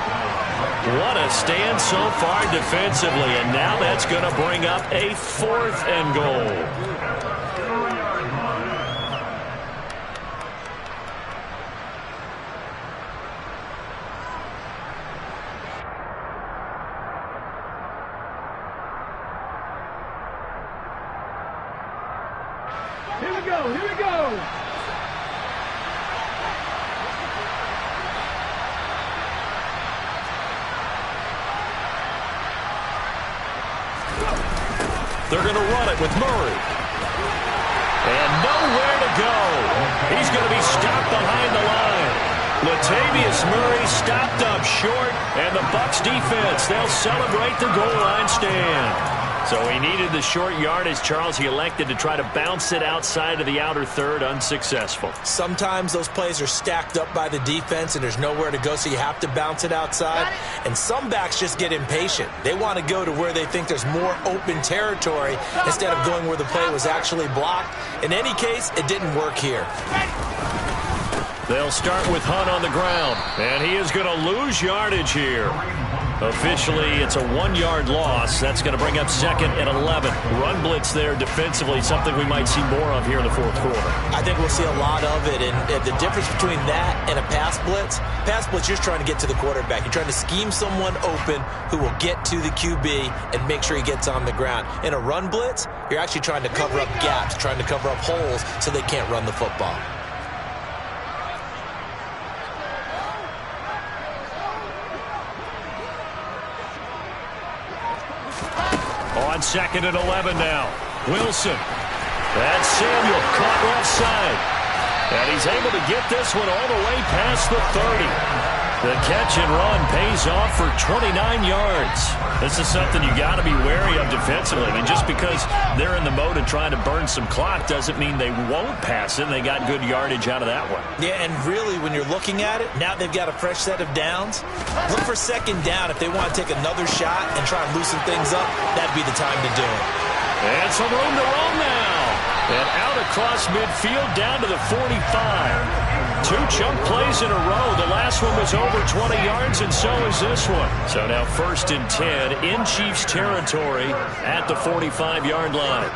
What a stand so far defensively, and now that's going to bring up a 4th and goal. Here we go. Here we go. They're going to run it with Murray. And nowhere to go. He's going to be stopped behind the line. Latavius Murray stopped up short, and the Bucs defense, they'll celebrate the goal line stand. So he needed the short yardage, Charles. He elected to try to bounce it outside of the outer third, unsuccessful. Sometimes those plays are stacked up by the defense and there's nowhere to go, so you have to bounce it outside. And some backs just get impatient. They want to go to where they think there's more open territory instead of going where the play was actually blocked. In any case, it didn't work here. They'll start with Hunt on the ground, and he is going to lose yardage here. Officially, it's a 1-yard loss. That's going to bring up 2nd and 11. Run blitz there defensively, something we might see more of here in the fourth quarter. I think we'll see a lot of it, and the difference between that and a pass blitz, you're just trying to get to the quarterback. You're trying to scheme someone open who will get to the QB and make sure he gets on the ground. In a run blitz, you're actually trying to cover up gaps, trying to cover up holes so they can't run the football. On 2nd and 11 now. Wilson. And Samuel caught offside. And he's able to get this one all the way past the 30. The catch and run pays off for 29 yards. This is something you got to be wary of defensively. I mean, just because they're in the mode of trying to burn some clock doesn't mean they won't pass it. They got good yardage out of that one. Yeah, and really, when you're looking at it, now they've got a fresh set of downs. Look for 2nd down. If they want to take another shot and try and loosen things up, that'd be the time to do it. And some room to roam now. And out across midfield down to the 45. 2 chunk plays in a row. The last one was over 20 yards, and so is this one. So now 1st and 10 in Chiefs territory at the 45-yard line.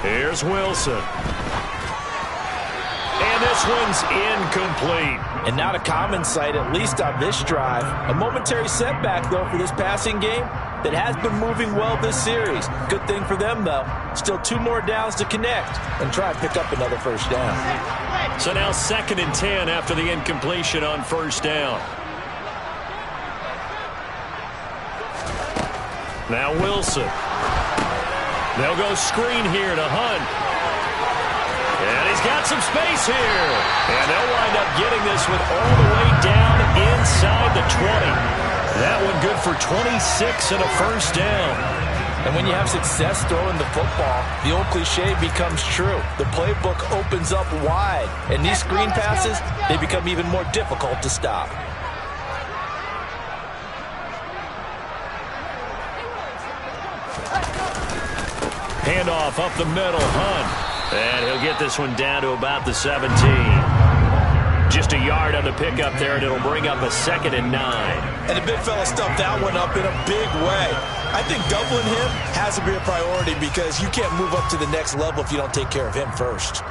Here's Wilson. And this one's incomplete. And not a common sight, at least on this drive. A momentary setback, though, for this passing game that has been moving well this series. Good thing for them, though. Still 2 more downs to connect and try and pick up another 1st down. So now 2nd and 10 after the incompletion on 1st down. Now Wilson. They'll go screen here to Hunt. And he's got some space here. And they'll wind up getting this one all the way down inside the 20. That one good for 26 and a 1st down. And when you have success throwing the football, the old cliche becomes true. The playbook opens up wide. And these screen passes, they become even more difficult to stop. Handoff up the middle, Hunt. And he'll get this one down to about the 17. Just a yard on the pickup there, and it'll bring up a 2nd and 9. And the big fella stuffed that one up in a big way. I think doubling him has to be a priority because you can't move up to the next level if you don't take care of him first.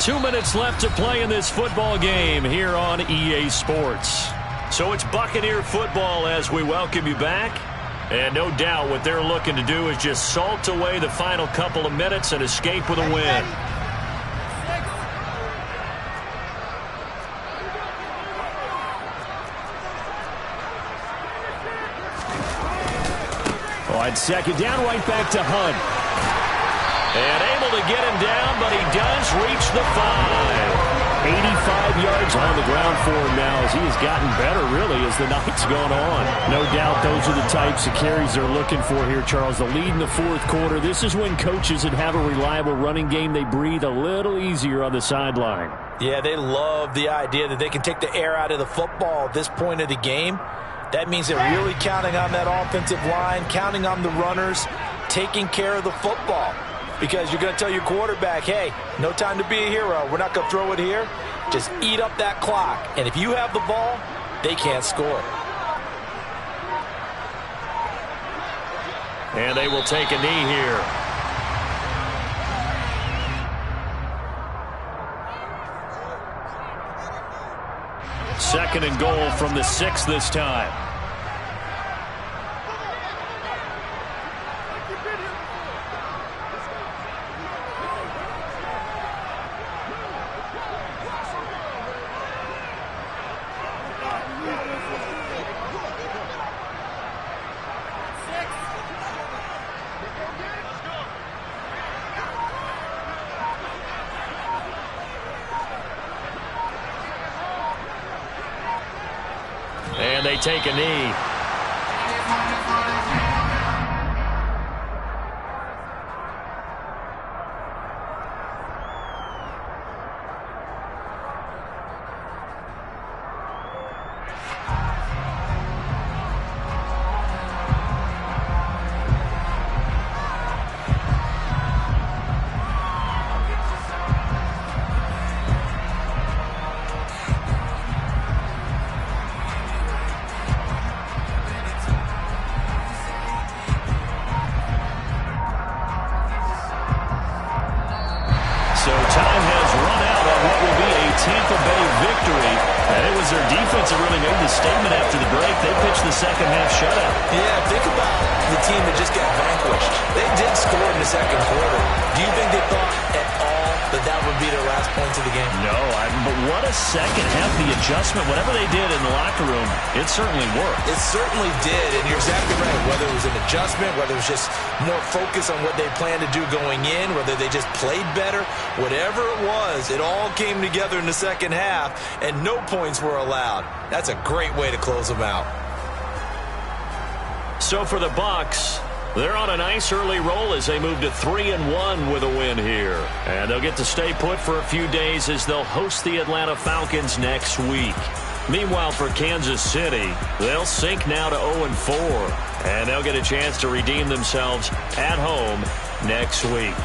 Two minutes left to play in this football game here on EA Sports. So it's Buccaneer football as we welcome you back. And no doubt what they're looking to do is just salt away the final couple of minutes and escape with a win. On 2nd down, right back to Hunt. And able to get him down, but he does reach the 5. 85 yards on the ground for him now as he has gotten better, really, as the night's gone on. No doubt those are the types of carries they're looking for here, Charles. The lead in the 4th quarter. This is when coaches that have a reliable running game, they breathe a little easier on the sideline. Yeah, they love the idea that they can take the air out of the football at this point of the game. That means they're really counting on that offensive line, counting on the runners, taking care of the football. Because you're going to tell your quarterback, hey, no time to be a hero. We're not going to throw it here. Just eat up that clock. And if you have the ball, they can't score. And they will take a knee here. 2nd and goal from the 6 this time. And they take a knee. So time has run out on what will be a Tampa Bay victory. And it was their defense that really made the statement after the break. They pitched the second half shutout. Yeah, think about the team that just got vanquished. They did score in the second quarter. Do you think they thought at all that would be their last points of the game? No, but what a second half. The adjustment, whatever they did in the locker room, it certainly worked. It certainly did, and you're exactly right. Whether it was an adjustment, whether it was just more focus on what they planned to do going in, whether they just played better, whatever it was, it all came together in the second half, and no points were allowed. That's a great way to close them out. So for the Bucs, they're on a nice early roll as they move to 3-1 with a win here. And they'll get to stay put for a few days as they'll host the Atlanta Falcons next week. Meanwhile, for Kansas City, they'll sink now to 0-4. And they'll get a chance to redeem themselves at home next week.